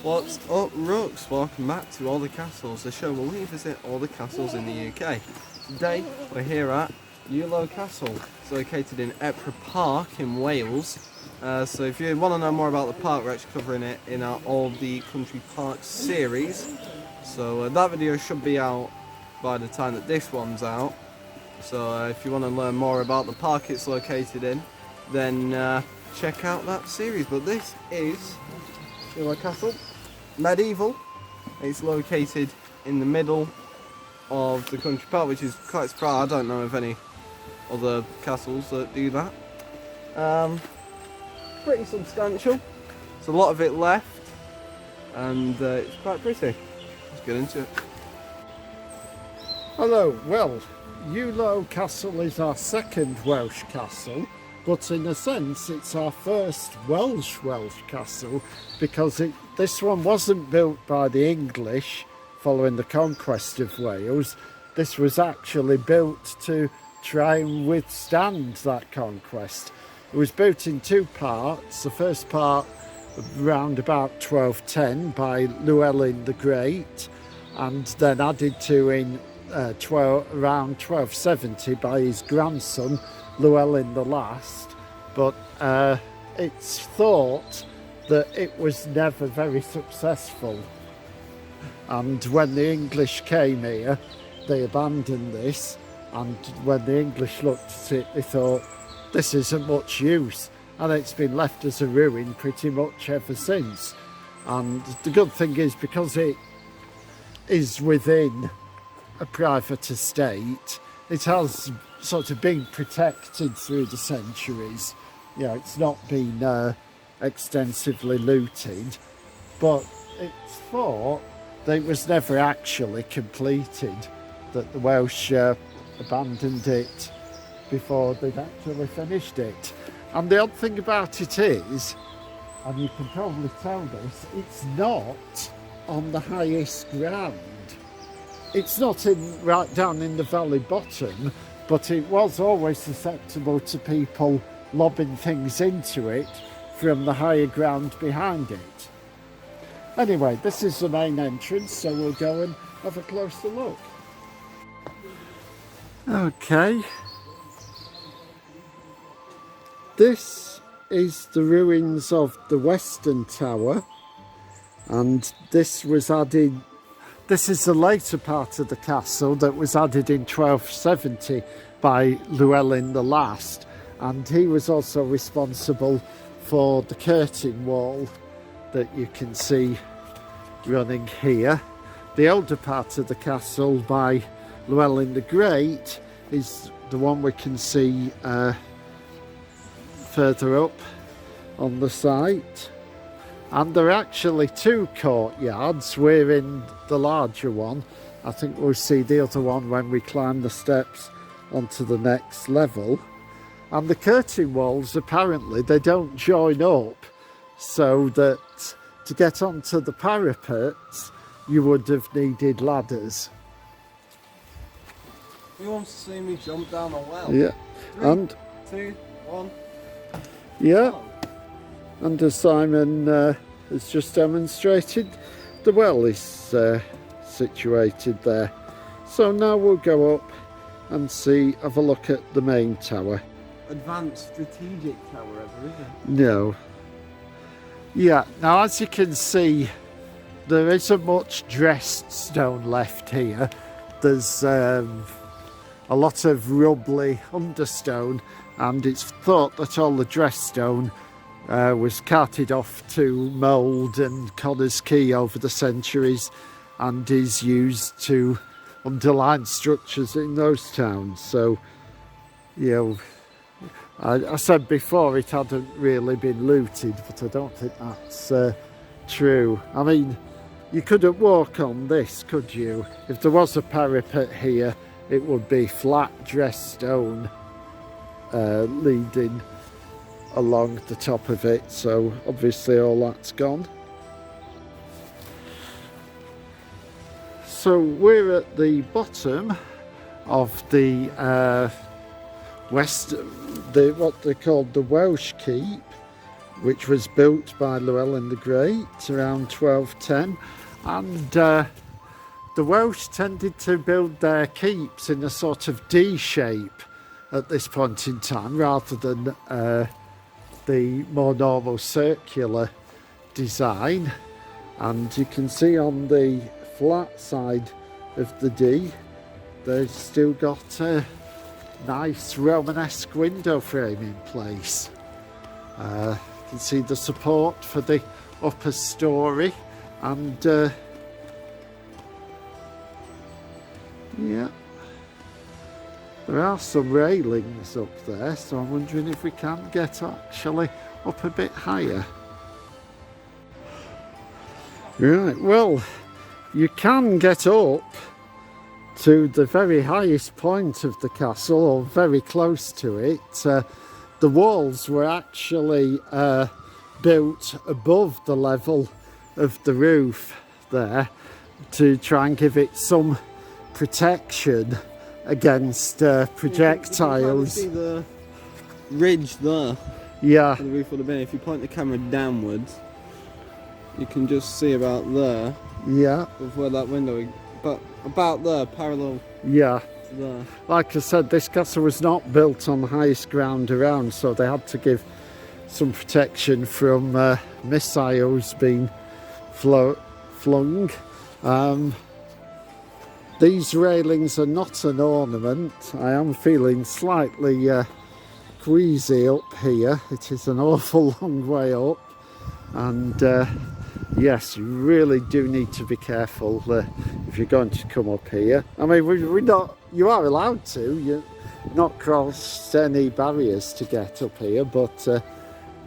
What's up, Rooks? Welcome back to All the Castles, the show where we visit all the castles in the UK. Today we're here at Ewloe Castle. It's located in Bedrock Park in Wales. So if you want to know more about the park, we're actually covering it in our All the Country Parks series. So that video should be out by the time that this one's out. So if you want to learn more about the park it's located in, then check out that series. But this is Ewloe Castle, medieval. It's located in the middle of the country park, which is quite surprising. I don't know of any other castles that do that. Pretty substantial. There's a lot of it left, and it's quite pretty. Let's get into it. Hello, well, Ewloe Castle is our second Welsh castle, but in a sense it's our first Welsh castle, because this one wasn't built by the English following the conquest of Wales. This was actually built to try and withstand that conquest. It was built in two parts. The first part around about 1210 by Llewellyn the Great, and then added to in around 1270 by his grandson Llewellyn the Last. But it's thought that it was never very successful, and when the English came here they abandoned this, and when the English looked at it they thought this isn't much use, and it's been left as a ruin pretty much ever since. And the good thing is, because it is within a private estate, it has sort of been protected through the centuries. You know, it's not been extensively looted, but it's thought that it was never actually completed, that the Welsh abandoned it before they'd actually finished it. And the odd thing about it is, and you can probably tell this, it's not on the highest ground. It's not right down in the valley bottom, but it was always susceptible to people lobbing things into it from the higher ground behind it. Anyway, this is the main entrance, so we'll go and have a closer look. Okay. This is the ruins of the Western Tower, and this was added. This is the later part of the castle that was added in 1270 by Llewellyn the Last, and he was also responsible for the curtain wall that you can see running here. The older part of the castle by Llewellyn the Great is the one we can see further up on the site. And there are actually two courtyards. We're in the larger one. I think we'll see the other one when we climb the steps onto the next level. And the curtain walls, apparently, they don't join up, so that to get onto the parapets, you would have needed ladders. Who wants to see me jump down a well? Yeah. 3, 2, 1. Yeah. And as Simon has just demonstrated, the well is situated there. So now we'll go up and have a look at the main tower. Advanced strategic tower ever, is it? No. Yeah, now as you can see, there isn't much dressed stone left here. There's a lot of rubbly understone, and it's thought that all the dressed stone was carted off to mould and Connor's Key over the centuries, and is used to underline structures in those towns. So, you know, I said before it hadn't really been looted, but I don't think that's true. I mean, you couldn't walk on this, could you? If there was a parapet here, it would be flat dressed stone leading along the top of it, so obviously all that's gone. So we're at the bottom of the what they called the Welsh Keep. which was built by Llewellyn the Great around 1210, and the Welsh tended to build their keeps in a sort of D shape at this point in time, rather than the more normal circular design. And you can see on the flat side of the D, they've still got a nice Romanesque window frame in place. You can see the support for the upper story, and yeah, there are some railings up there, so I'm wondering if we can get actually up a bit higher. Right, well, you can get up to the very highest point of the castle, or very close to it. The walls were actually built above the level of the roof there to try and give it some protection against projectiles. You can see the ridge there. Yeah. The roof would have been. If you point the camera downwards, you can just see about there. Yeah. Of where that window is. But about there, parallel. Yeah. To there. Like I said, this castle was not built on the highest ground around, so they had to give some protection from missiles being flung. These railings are not an ornament. I am feeling slightly queasy up here. It is an awful long way up, and yes, you really do need to be careful if you're going to come up here. I mean, we're not. You are allowed to. You're not crossed any barriers to get up here, but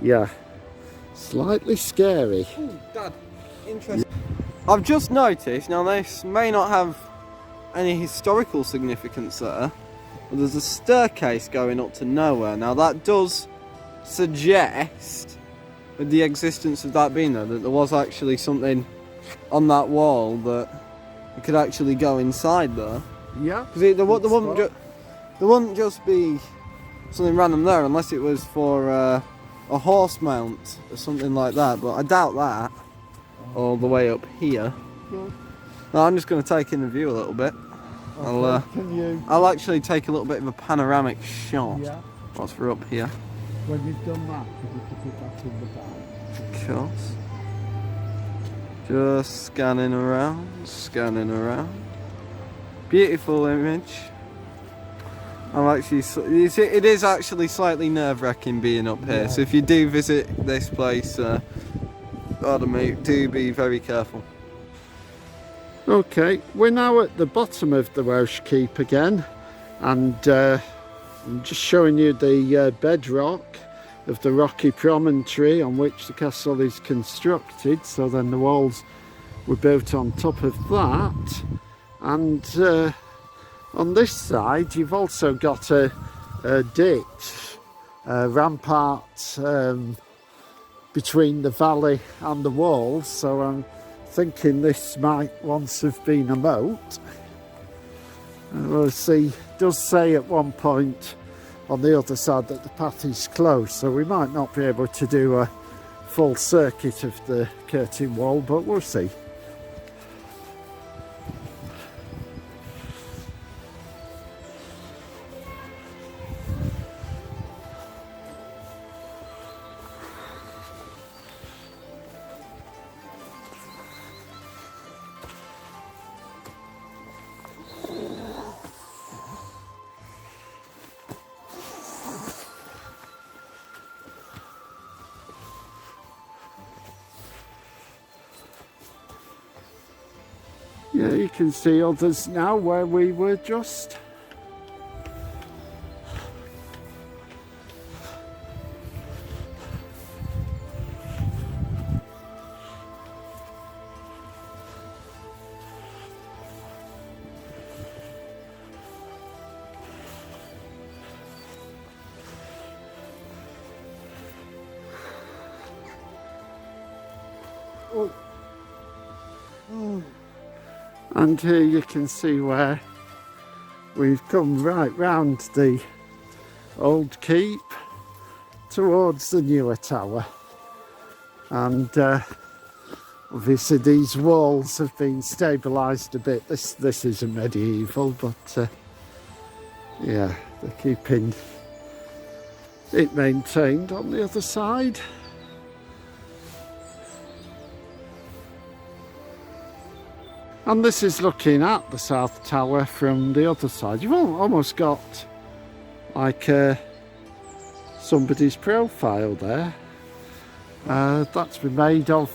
yeah, slightly scary. Ooh, Dad, interesting. I've just noticed. Now, this may not have any historical significance there, but there's a staircase going up to nowhere. Now, that does suggest, with the existence of that being there, that there was actually something on that wall that you could actually go inside there. Yeah. Because there wouldn't just be something random there unless it was for a horse mount or something like that. But I doubt that. All the way up here. Yeah. No, I'm just going to take in the view a little bit. Okay, I'll actually take a little bit of a panoramic shot. Yeah. Whilst we're up here. When you've done that, could you put it back in the bag? Of course. Just scanning around. Beautiful image. It is actually slightly nerve-wracking being up here. Yeah. So if you do visit this place, pardon me, do be very careful. Okay, we're now at the bottom of the Welsh Keep again, and I'm just showing you the bedrock of the rocky promontory on which the castle is constructed. So then the walls were built on top of that, and on this side you've also got a ditch, a rampart between the valley and the walls, so I'm thinking this might once have been a moat. We'll see. It does say at one point on the other side that the path is closed, so we might not be able to do a full circuit of the curtain wall, but we'll see. Yeah, you can see others now where we were just. Oh. Oh. And here you can see where we've come right round the old keep towards the newer tower. And obviously these walls have been stabilised a bit. This isn't medieval, but yeah, they're keeping it maintained on the other side. And this is looking at the South Tower from the other side. You've almost got like somebody's profile there. That's been made of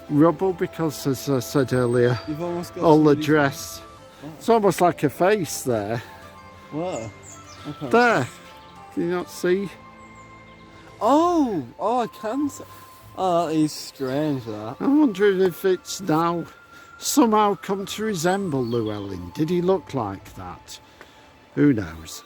rubble because, as I said earlier, You've almost got all the somebody's- dress. It's almost like a face there. Where? Okay. There. Can you not see? Oh, I can see. Oh, that is strange, that. I'm wondering if it's now somehow come to resemble Llewellyn. Did he look like that? Who knows?